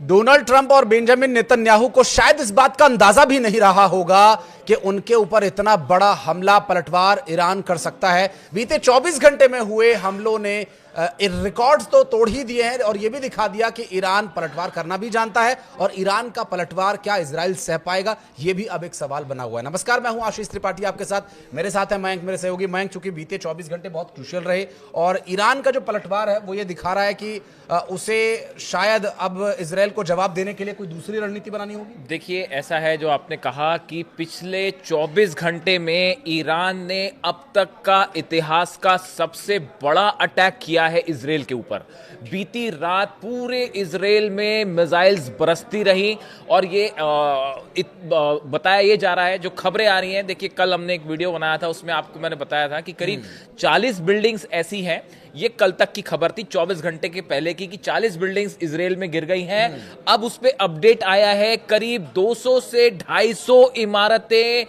Donald Trump और Benjamin Netanyahu को शायद इस बात का अंदाजा भी नहीं रहा होगा कि उनके ऊपर इतना बड़ा हमला पलटवार ईरान कर सकता है। बीते 24 घंटे में हुए हमलों ने रिकॉर्ड्स तो तोड़ ही दिए हैं और यह भी दिखा दिया कि ईरान पलटवार करना भी जानता है और ईरान का पलटवार क्या इजराइल सह पाएगा, यह भी अब एक सवाल बना हुआ है। नमस्कार, मैं हूं आशीष त्रिपाठी आपके साथ। मेरे साथ है मयंक, मेरे सहयोगी मयंक। चूंकि बीते 24 घंटे बहुत क्रूशियल रहे और ईरान का जो पलटवार है वो ये दिखा रहा है कि उसे शायद अब इजराइल को जवाब देने के लिए कोई दूसरी रणनीति बनानी होगी। देखिए, ऐसा है जो आपने कहा कि पिछले 24 घंटे में ईरान ने अब तक का इतिहास का सबसे बड़ा अटैक किया है इजराइल के ऊपर। बीती रात पूरे इजराइल में मिसाइल्स बरसती रही और ये बताया ये जा रहा है, जो खबरें आ रही हैं। देखिए, कल हमने एक वीडियो बनाया था, उसमें आपको मैंने बताया था कि करीब 40 बिल्डिंग्स ऐसी हैं। ये कल तक की खबर थी, 24 घंटे के पहले की, कि 40 बिल्डिंग्स इजराइल में गिर गई हैं। अब उस पे अपडेट आया है, करीब 200 से 250 इमारतें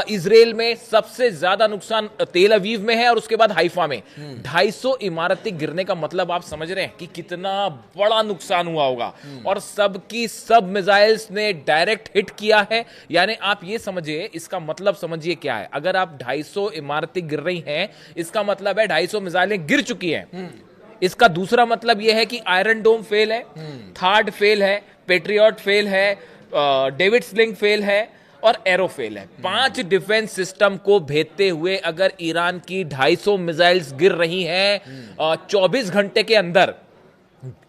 इजराइल में। सबसे ज्यादा नुकसान तेल अवीव में है और उसके बाद हाइफा में। 250 इमारतें गिरने का मतलब आप समझ रहे हैं कि कितना बड़ा नुकसान हुआ होगा। और सबकी सब मिसाइल्स ने डायरेक्ट हिट किया है। यानी आप ये समझिए, इसका मतलब समझिए क्या है। अगर आप 250 इमारतें गिर रही हैं, इसका मतलब है 250 मिसाइलें गिर चुकी हैं। इसका दूसरा मतलब यह है कि आयरन डोम फेल है, थार्ड फेल है, पेट्रियट फेल है, डेविड स्लिंग फेल है और एरो फेल है। 5 डिफेंस सिस्टम को भेदते हुए अगर ईरान की 250 मिसाइल्स गिर रही हैं 24 घंटे के अंदर,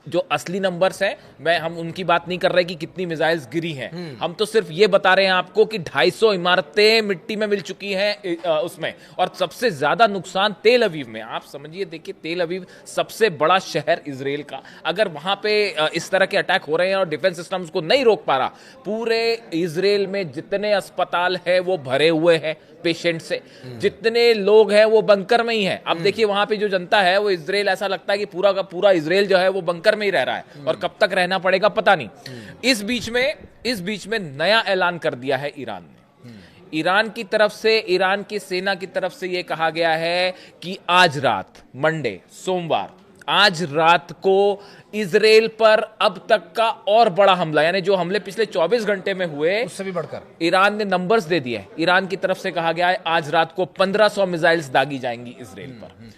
जो असली नंबर्स हैं, हम उनकी बात नहीं कर रहे कि कितनी मिसाइल्स गिरी हैं। हम तो सिर्फ ये बता रहे हैं आपको कि 250 इमारतें मिट्टी में मिल चुकी हैं उसमें। और सबसे ज्यादा नुकसान तेल अवीव में। आप समझिए, देखिए, तेल अवीव सबसे बड़ा शहर इजराइल का, अगर वहां पे इस तरह के अटैक हो रहे हैं और डिफेंस सिस्टम उसको नहीं रोक पा रहा, पूरे इजराइल में जितने अस्पताल है वो भरे हुए हैं पेशेंट से, जितने लोग हैं वो बंकर में ही हैं। अब देखिए, वहां पे जो जनता है वो इजराइल, ऐसा लगता है कि पूरा का पूरा इजराइल जो है वो बंकर में ही रह रहा है और कब तक रहना पड़ेगा पता नहीं। इस बीच में नया ऐलान कर दिया है ईरान ने। ईरान की तरफ से, ईरान की सेना की तरफ से यह कहा गया है कि आज रात, मंडे, सोमवार, आज रात को इजराइल पर अब तक का और बड़ा हमला, यानी जो हमले पिछले 24 घंटे में हुए उससे भी बढ़कर ईरान ने नंबर्स दे दिए। ईरान की तरफ से कहा गया है आज रात को 1500 मिसाइल्स दागी जाएंगी इजराइल पर।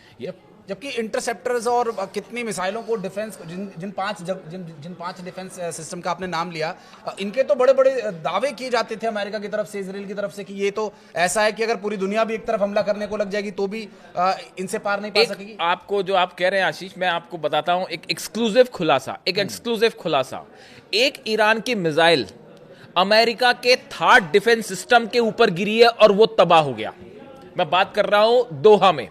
जबकि इंटरसेप्टर्स और कितनी मिसाइलों को डिफेंस, जिन पांच डिफेंस सिस्टम का आपने नाम लिया, इनके तो बड़े बड़े दावे किए जाते थे अमेरिका की तरफ से, इजराइल की तरफ से, कि ये तो ऐसा है कि अगर पूरी दुनिया भी एक तरफ हमला करने को लग जाएगी तो भी इनसे पार नहीं पा सकेगी। आपको जो आप कह रहे हैं आशीष, मैं आपको बताता हूं एक एक्सक्लूसिव खुलासा। एक ईरान की मिसाइल अमेरिका के थर्ड डिफेंस सिस्टम के ऊपर गिरी है और वो तबाह हो गया। मैं बात कर रहा हूं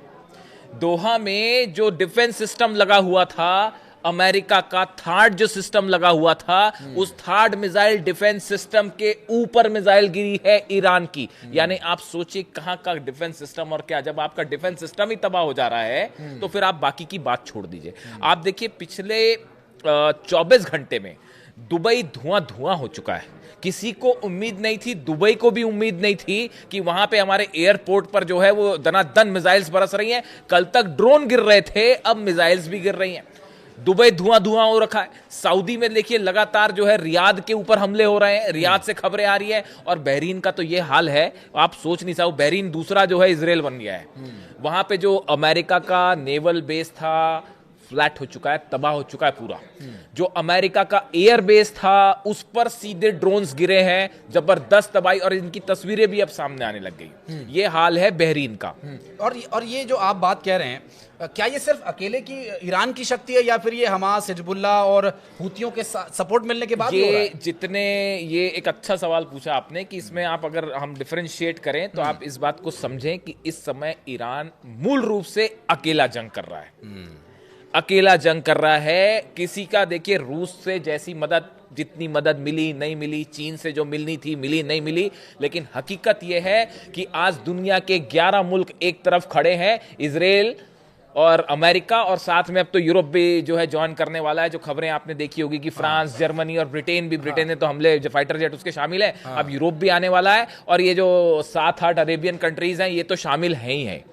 दोहा में जो डिफेंस सिस्टम लगा हुआ था अमेरिका का, थर्ड जो सिस्टम लगा हुआ था, उस थर्ड मिसाइल डिफेंस सिस्टम के ऊपर मिसाइल गिरी है ईरान की। यानी आप सोचिए कहां का डिफेंस सिस्टम। और क्या, जब आपका डिफेंस सिस्टम ही तबाह हो जा रहा है तो फिर आप बाकी की बात छोड़ दीजिए। आप देखिए, पिछले 24 घंटे में दुबई धुआं हो चुका है। किसी को उम्मीद नहीं थी, दुबई को भी उम्मीद नहीं थी कि वहां पे हमारे एयरपोर्ट पर जो है वो दनादन मिसाइल्स बरस रही हैं। कल तक ड्रोन गिर रहे थे, अब मिसाइल्स भी गिर रही हैं। दुबई धुआं हो रखा है। सऊदी में देखिए, लगातार जो है रियाद के ऊपर हमले हो रहे हैं, रियाद से खबरें आ रही है। और बहरीन का तो ये हाल है, आप सोच नहीं सकते। बहरीन दूसरा जो है इजराइल बन गया है। वहां पे जो अमेरिका का नेवल बेस था, फ्लैट हो चुका है, तबाह हो चुका है पूरा। जो अमेरिका का एयर बेस था उस पर सीधे ड्रोन्स गिरे हैं, जबरदस्त तबाही, और इनकी तस्वीरें भी अब सामने आने लग गई। ये हाल है बहरीन का। और ये जो आप बात कह रहे हैं, क्या ये सिर्फ अकेले की ईरान की शक्ति है या फिर ये हमास, हिजबुल्ला और हूतियों के सपोर्ट मिलने के बाद हो रहा है? ये एक अच्छा सवाल पूछा आपने कि इसमें आप, अगर हम डिफरेंशिएट करें तो आप इस बात को समझें कि इस समय ईरान मूल रूप से अकेला जंग कर रहा है। अकेला जंग कर रहा है। किसी का, देखिए, रूस से जैसी मदद, जितनी मदद मिली नहीं मिली, चीन से जो मिलनी थी मिली नहीं मिली, लेकिन हकीकत यह है कि आज दुनिया के 11 मुल्क एक तरफ खड़े हैं, इजराइल और अमेरिका, और साथ में अब तो यूरोप भी जो है ज्वाइन करने वाला है। जो खबरें आपने देखी होगी कि फ्रांस, जर्मनी और ब्रिटेन भी, ब्रिटेन ने तो हमले, जो फाइटर जेट उसके शामिल है। अब यूरोप भी आने वाला है और ये जो 7-8 अरेबियन कंट्रीज हैं ये तो शामिल हैं ही हैं।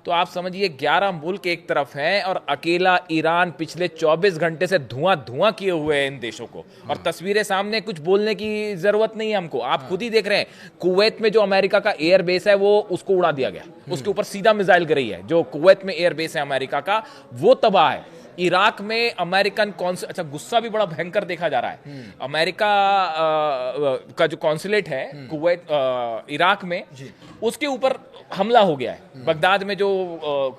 तो आप समझिए 11 मुल्क एक तरफ हैं और अकेला ईरान पिछले 24 घंटे से धुआं धुआं किए हुए हैं इन देशों को। और तस्वीरें सामने, कुछ बोलने की जरूरत नहीं है हमको, आप खुद ही देख रहे हैं। कुवैत में जो अमेरिका का एयर बेस है वो उसको उड़ा दिया गया, उसके ऊपर सीधा मिसाइल गिरी है। जो कुवैत में एयर बेस है अमेरिका का वो तबाह है। इराक में अमेरिकन अच्छा, गुस्सा भी बड़ा भयंकर देखा जा रहा है। अमेरिका का जो कॉन्सुलेट है कुवैत इराक में, उसके ऊपर हमला हो गया है। बगदाद में जो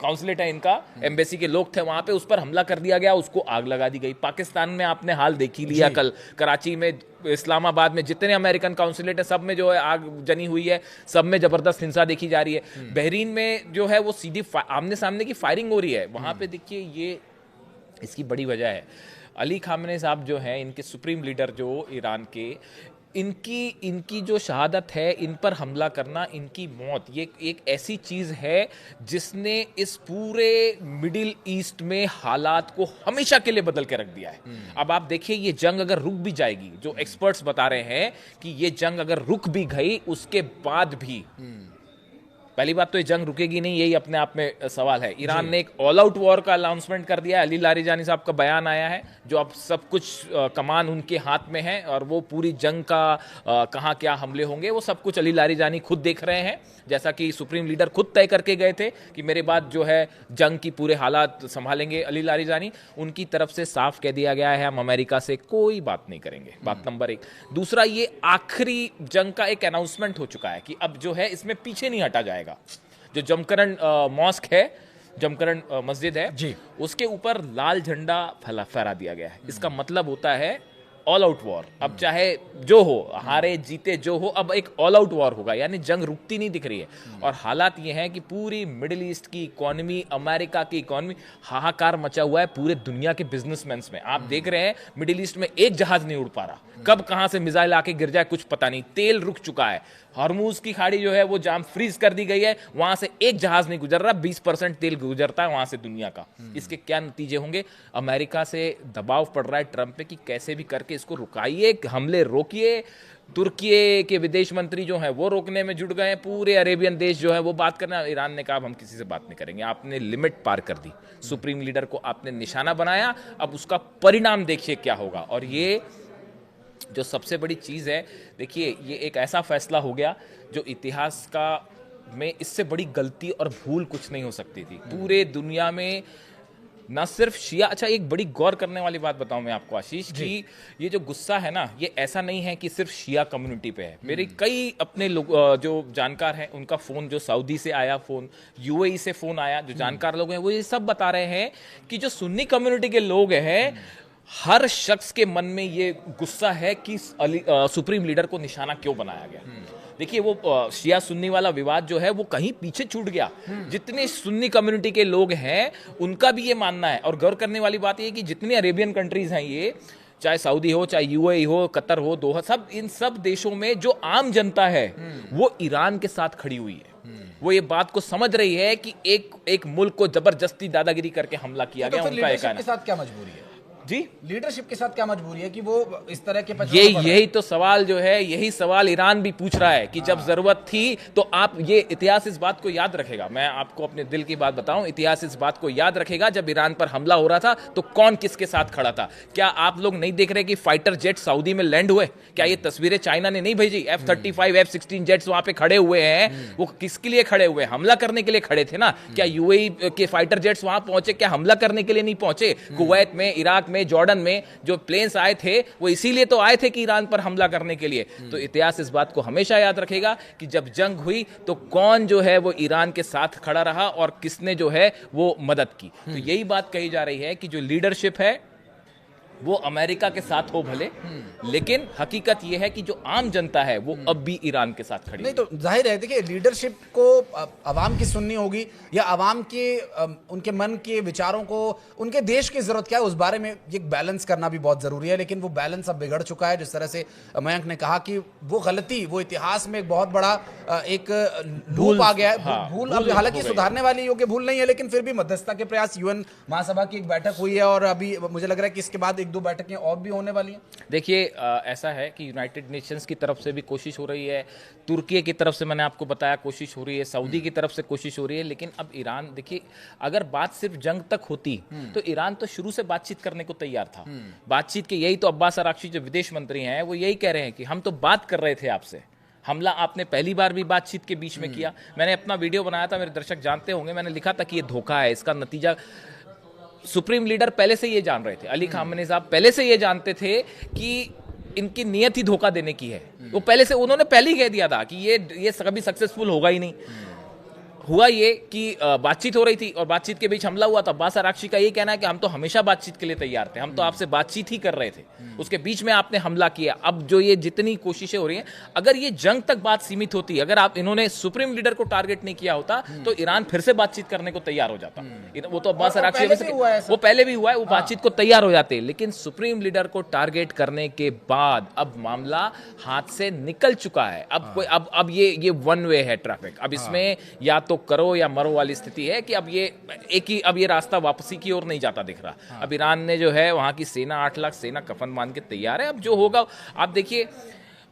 कॉन्सुलेट है इनका, एम्बेसी के लोग थे वहां पे, उस पर हमला कर दिया गया, उसको आग लगा दी गई। पाकिस्तान में आपने हाल देख ही लिया, कल कराची में, इस्लामाबाद में जितने अमेरिकन कॉन्सुलेट है सब में जो है आग जनी हुई है, सब में जबरदस्त हिंसा देखी जा रही है। बहरीन में जो है वो सीधी आमने सामने की फायरिंग हो रही है वहां पे। देखिए ये इसकी बड़ी वजह है अली खामने साहब जो हैं, इनके सुप्रीम लीडर जो ईरान के, इनकी जो शहादत है, इन पर हमला करना, इनकी मौत, ये एक ऐसी चीज़ है जिसने इस पूरे मिडिल ईस्ट में हालात को हमेशा के लिए बदल के रख दिया है। अब आप देखिए ये जंग अगर रुक भी जाएगी, जो एक्सपर्ट्स बता रहे हैं कि ये जंग अगर रुक भी गई, उसके बाद भी पहली बात तो ये जंग रुकेगी नहीं, यही अपने आप में सवाल है। ईरान ने एक ऑल आउट वॉर का अनाउंसमेंट कर दिया है। अली लारीजानी साहब का बयान आया है, जो अब सब कुछ कमान उनके हाथ में है और वो पूरी जंग का कहाँ क्या हमले होंगे वो सब कुछ अली लारीजानी खुद देख रहे हैं। जैसा कि सुप्रीम लीडर खुद तय करके गए थे कि मेरे बाद जो है जंग की पूरे हालात संभालेंगे अली लारीजानी, उनकी तरफ से साफ कह दिया गया है हम अमेरिका से कोई बात नहीं करेंगे। बात नंबर 1। दूसरा, ये आखिरी जंग का एक अनाउंसमेंट हो चुका है कि अब जो है इसमें पीछे नहीं हटा जाएगा। जो जमकरण मॉस्क है, जमकरण मस्जिद है जी, उसके ऊपर लाल झंडा फहरा दिया गया है। इसका मतलब होता है ऑल आउट वॉर। अब चाहे जो हो, हारे जीते जो हो, अब एक ऑल आउट वॉर होगा, यानी जंग रुकती नहीं दिख रही है। और हालात ये हैं कि पूरी मिडिल ईस्ट की इकोनॉमी, अमेरिका की इकोनॉमी, हाहाकार मचा हुआ है पूरे दुनिया के बिजनेसमैन में। आप देख रहे हैं मिडिल ईस्ट में एक जहाज नहीं उड़ पा रहा, कब कहां से मिसाइल आके गिर जाए कुछ पता नहीं। तेल रुक चुका है, हॉर्मूज की खाड़ी जो है वो जाम फ्रीज कर दी गई है, वहां से एक जहाज नहीं गुजर रहा, 20% तेल गुजरता है वहां से दुनिया का। इसके क्या नतीजे होंगे? अमेरिका से दबाव पड़ रहा है ट्रंप पे कि कैसे भी करके इसको रुकाइए, हमले रोकिए। तुर्की के विदेश मंत्री जो हैं वो रोकने में जुट गए हैं, पूरे अरेबियन देश जो है वो बात करना। ईरान ने कहा हम किसी से बात नहीं करेंगे, आपने लिमिट पार कर दी, सुप्रीम लीडर को आपने निशाना बनाया, अब उसका परिणाम देखिए क्या होगा। और ये जो सबसे बड़ी चीज़ है, देखिए ये एक ऐसा फैसला हो गया जो इतिहास का में इससे बड़ी गलती और भूल कुछ नहीं हो सकती थी। पूरे दुनिया में ना सिर्फ शिया, अच्छा एक बड़ी गौर करने वाली बात बताऊं मैं आपको आशीष, कि ये जो गुस्सा है ना, ये ऐसा नहीं है कि सिर्फ शिया कम्युनिटी पे है। मेरे कई अपने लोग जो जानकार हैं, उनका फ़ोन जो सऊदी से आया, फ़ोन यूएई से फ़ोन आया, जो जानकार लोग हैं वो ये सब बता रहे हैं कि जो सुन्नी कम्युनिटी के लोग हैं, हर शख्स के मन में ये गुस्सा है कि सुप्रीम लीडर को निशाना क्यों बनाया गया। देखिए वो शिया सुन्नी वाला विवाद जो है वो कहीं पीछे छूट गया। जितने सुन्नी कम्युनिटी के लोग हैं उनका भी ये मानना है। और गौर करने वाली बात ये है कि जितनी अरेबियन कंट्रीज हैं, ये चाहे सऊदी हो, चाहे यूएई हो, कतर हो, दोहा, सब इन सब देशों में जो आम जनता है वो ईरान के साथ खड़ी हुई है। वो ये बात को समझ रही है कि एक मुल्क को जबरदस्ती दादागिरी करके हमला किया गया। उनका एक के साथ क्या मजबूरी है जी, लीडरशिप के साथ क्या मजबूरी है कि वो इस तरह के यही तो सवाल जो है, यही सवाल ईरान भी पूछ रहा है कि जब जरूरत थी तो आप, ये इतिहास इस बात को याद रखेगा। मैं आपको अपने दिल की बात बताऊं, इतिहास इस बात को याद रखेगा, जब ईरान पर हमला हो रहा था तो कौन किसके साथ खड़ा था। क्या आप लोग नहीं देख रहे कि फाइटर जेट सऊदी में लैंड हुए? क्या ये तस्वीरें चाइना ने नहीं भेजी? F-35 F-16 जेट्स वहां पे खड़े हुए हैं, वो किसके लिए खड़े हुए? हमला करने के लिए खड़े थे ना। क्या यूएई के फाइटर जेट्स वहां पहुंचे? क्या हमला करने के लिए नहीं पहुंचे? कुवैत में, इराक में, जॉर्डन में जो प्लेन्स आए थे वो इसीलिए तो आए थे कि ईरान पर हमला करने के लिए। तो इतिहास इस बात को हमेशा याद रखेगा कि जब जंग हुई तो कौन जो है वो ईरान के साथ खड़ा रहा और किसने जो है वो मदद की। तो यही बात कही जा रही है कि जो लीडरशिप है वो अमेरिका के साथ हो भले, लेकिन हकीकत यह है कि जो आम जनता है वो अब भी ईरान के साथ खड़ी नहीं। तो जाहिर है, देखिए लीडरशिप को अवाम की सुननी होगी या अवाम के उनके मन के विचारों को, उनके देश की जरूरत क्या है, उस बारे में एक बैलेंस करना भी बहुत जरूरी है। लेकिन वो बैलेंस अब बिगड़ चुका है। जिस तरह से मयंक ने कहा कि वो गलती, वो इतिहास में एक बहुत बड़ा एक लूप आ गया है। भूल अब हालांकि सुधारने वाली योग्य भूल नहीं है, लेकिन फिर भी मध्यस्थता के प्रयास, यूएन महासभा की एक बैठक हुई है और अभी मुझे लग रहा है कि इसके बाद एक दो बैठकें और भी होने वाली हैं? देखिए ऐसा है कि यूनाइटेड नेशंस की तरफ से भी कोशिश हो रही है, तुर्की की तरफ से मैंने आपको बताया कोशिश हो रही है, सऊदी की तरफ से कोशिश हो रही है, लेकिन अब ईरान, देखिए अगर बात सिर्फ जंग तक होती तो ईरान तो शुरू से बातचीत करने को तैयार था। बातचीत के यही तो अब्बास अराक्ची जो विदेश मंत्री हैं वो यही कह रहे हैं कि हम तो बात कर रहे थे आपसे, हमला आपने पहली बार भी बातचीत के बीच में किया। मैंने अपना वीडियो बनाया था, मेरे दर्शक जानते होंगे, मैंने लिखा था कि ये धोखा है, इसका नतीजा सुप्रीम लीडर पहले से ये जान रहे थे, अली खामेनी साहब पहले से ये जानते थे कि इनकी नियत ही धोखा देने की है। वो पहले से, उन्होंने पहले ही कह दिया था कि ये कभी सक्सेसफुल होगा ही नहीं। हुआ ये कि बातचीत हो रही थी और बातचीत के बीच हमला हुआ था। अब्बास अराक्ची का ये कहना है कि हम तो हमेशा बातचीत के लिए तैयार थे, हम तो आपसे बातचीत ही कर रहे थे, उसके बीच में आपने हमला किया। अब जो ये जितनी कोशिशें हो रही हैं, अगर ये जंग तक बात सीमित होती, अगर आप इन्होंने सुप्रीम लीडर को टारगेट नहीं किया होता तो ईरान फिर से बातचीत करने को तैयार हो जाता। वो तो अब्बास अराक्ची वो पहले भी हुआ है, वो बातचीत को तैयार हो जाते, लेकिन सुप्रीम लीडर को टारगेट करने के बाद अब मामला हाथ से निकल चुका है। अब ये वन वे है ट्रैफिक। अब इसमें या तो करो या मरो वाली स्थिति है कि अब ये रास्ता वापसी की ओर नहीं जाता दिख रहा। अब ईरान ने जो है वहां की सेना 8 लाख सेना कफन बांध के तैयार है। अब जो होगा आप देखिए,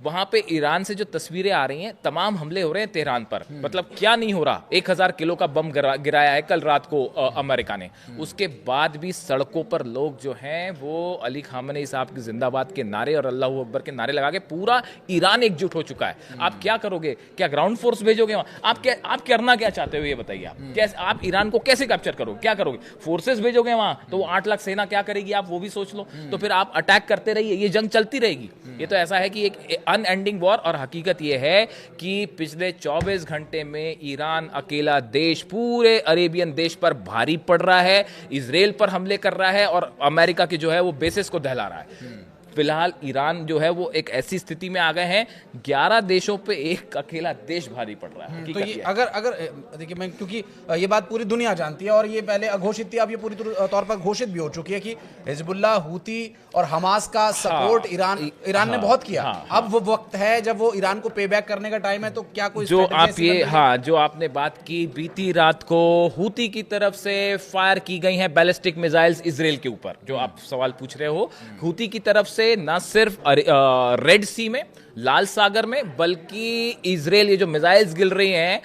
वहां पे ईरान से जो तस्वीरें आ रही हैं, तमाम हमले हो रहे हैं तेहरान पर, मतलब क्या नहीं हो रहा। 1000 किलो का बम गिराया है कल रात को अमेरिका ने। उसके बाद भी सड़कों पर लोग जो हैं वो अली खामेनी साहब की जिंदाबाद के नारे और अल्लाह अकबर के नारे लगा के पूरा ईरान एकजुट हो चुका है। आप क्या करोगे? क्या ग्राउंड फोर्स भेजोगे वहां? आप करना क्या चाहते हो ये बताइए। आप कैसे, आप ईरान को कैसे कैप्चर करोगे? क्या करोगे? फोर्सेस भेजोगे वहां तो वो 8 लाख सेना क्या करेगी आप वो भी सोच लो। तो फिर आप अटैक करते रहिए, ये जंग चलती रहेगी। ये तो ऐसा है कि एक अनएंडिंग वॉर। और हकीकत यह है कि पिछले 24 घंटे में ईरान अकेला देश पूरे अरेबियन देश पर भारी पड़ रहा है, इजराइल पर हमले कर रहा है और अमेरिका के जो है वो बेसिस को दहला रहा है। फिलहाल ईरान जो है वो एक ऐसी स्थिति में आ गए हैं, 11 देशों पे एक अकेला देश भारी पड़ रहा है। तो ये अगर देखिए, मैं क्योंकि ये बात पूरी दुनिया जानती है और ये पहले अघोषित थी, अब ये पूरी तौर पर घोषित भी हो चुकी है कि हिजबुल्लाह, हूती और हमास का सपोर्ट ईरान ने बहुत किया। अब वो वक्त है जब वो ईरान को पे बैक करने का टाइम है। तो क्या कोई जो आपने बात की, बीती रात को हूती की तरफ से फायर की गई हैं बैलिस्टिक मिसाइल्स इजराइल के ऊपर, जो आप सवाल पूछ रहे हो। हूती की तरफ से ना सिर्फ रेड सी में, लाल सागर में, बल्कि इजराइल ये जो मिसाइल्स गिर रही हैं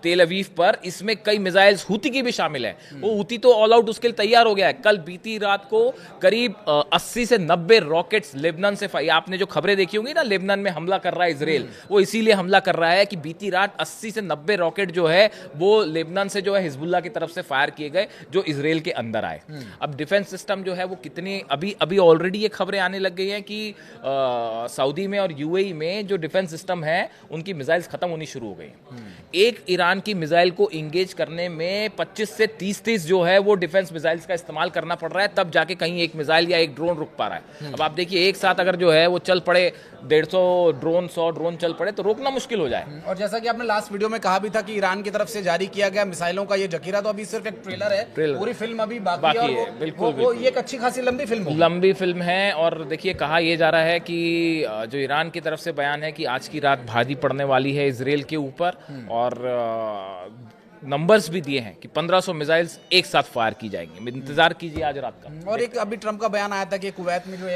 तेल अवीव पर, इसमें कई मिसाइल्स हूती की भी शामिल है। वो हूती तो ऑल आउट उसके लिए तैयार हो गया है। कल बीती रात को करीब 80 से 90 रॉकेट्स लेबनान से आपने जो खबरें देखी होंगी ना, लेबनान में हमला कर रहा है इजराइल, वो इसीलिए हमला कर रहा है कि बीती रात 80 से 90 रॉकेट जो है वो लेबनान से जो है हिजबुल्लाह की तरफ से फायर किए गए, जो इजराइल के अंदर आए। अब डिफेंस सिस्टम जो है वो कितनी, अभी ऑलरेडी ये खबरें आने लग गई हैं कि सऊदी में और यूएई में जो डिफेंस सिस्टम है उनकी मिसाइल्स खत्म होनी शुरू हो गई। एक ईरान की मिसाइल को इंगेज करने में 25 से 30 जो है वो डिफेंस मिसाइल्स का इस्तेमाल करना पड़ रहा है, तब जाके कहीं एक मिसाइल या एक ड्रोन रुक पा रहा है। अब आप देखिए, एक साथ अगर जो है वो चल पड़े 150 ड्रोन, 100 ड्रोन चल पड़े तो रोकना मुश्किल हो जाए। और जैसा कि आपने लास्ट वीडियो में कहा भी था कि ईरान की तरफ से जारी किया गया मिसाइलों का ये जखीरा तो अभी सिर्फ एक ट्रेलर है, पूरी फिल्म अभी बाकी है। बिल्कुल, ये एक अच्छी खासी लंबी फिल्म है। और देखिए, कहा यह जा रहा है कि जो ईरान की तरफ से बयान है कि आज की रात भारी पड़ने वाली है इजराइल के ऊपर, और नंबर्स भी दिए हैं कि 1500 मिसाइल्स एक साथ फायर की जाएंगी। इंतजार कीजिए आज रात का। और एक अभी ट्रम्प का बयान आया था कि कुवैत में जो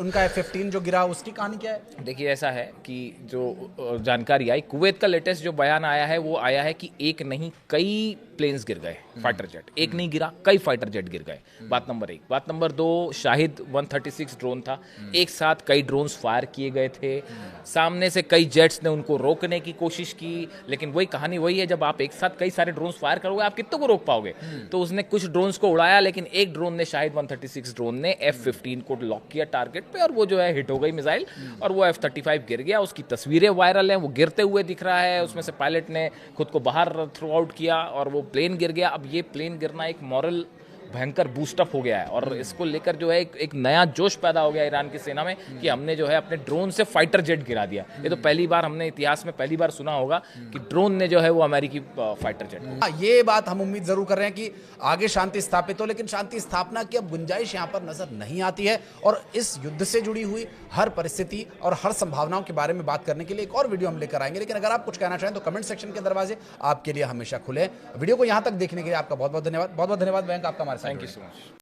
उनका F-15 जो गिरा, उसकी कहानी क्या है? देखिए, ऐसा है कि जो जानकारी आई, कुवैत का लेटेस्ट जो बयान आया है वो आया है कि एक नहीं कई प्लेन्स गिर गए, फाइटर जेट। एक नहीं गिरा, कई फाइटर जेट गिर गए। बात नंबर 1। बात नंबर 2, शाहिद 136 ड्रोन था, एक साथ कई ड्रोन्स फायर किए गए थे। सामने से कई जेट्स ने उनको रोकने की कोशिश की, लेकिन वही कहानी वही है, जब आप एक साथ कई सारे ड्रोन्स फायर करोगे आप कितने को रोक पाओगे? तो उसने कुछ ड्रोन्स को उड़ाया, लेकिन एक ड्रोन ने, शाहिद 136 ड्रोन ने F-15 को लॉक किया टारगेट पे, और वो जो है हिट हो गई मिसाइल, और वो F-35 गिर गया। उसकी तस्वीरें वायरल हैं, वो गिरते हुए दिख रहा है, उसमें से पायलट ने खुद को बाहर थ्रो आउट किया और वो प्लेन गिर गया। अब ये प्लेन गिरना एक मॉरल भयंकर बूस्टअप हो गया है, और इसको लेकर जो है एक नया जोश पैदा हो गया ईरान की सेना में कि हमने जो है अपने ड्रोन से फाइटर जेट गिरा दिया। ये तो पहली बार, हमने इतिहास में पहली बार सुना होगा कि ड्रोन ने जो है वो अमेरिकी फाइटर जेट। ये बात हम उम्मीद जरूर कर रहे हैं कि आगे शांति स्थापित हो, लेकिन शांति स्थापना की अब गुंजाइश यहाँ पर नजर नहीं आती है। और इस युद्ध से जुड़ी हुई हर परिस्थिति और हर संभावनाओं के बारे में बात करने के लिए एक और वीडियो हम लेकर आएंगे। लेकिन अगर आप कुछ कहना चाहें तो कमेंट सेक्शन के दरवाजे आपके लिए हमेशा खुले हैं। वीडियो को यहाँ तक देखने के लिए आपका बहुत बहुत धन्यवाद। बहुत बहुत धन्यवाद बैंक आपका हमारे साथ। Thank you so much.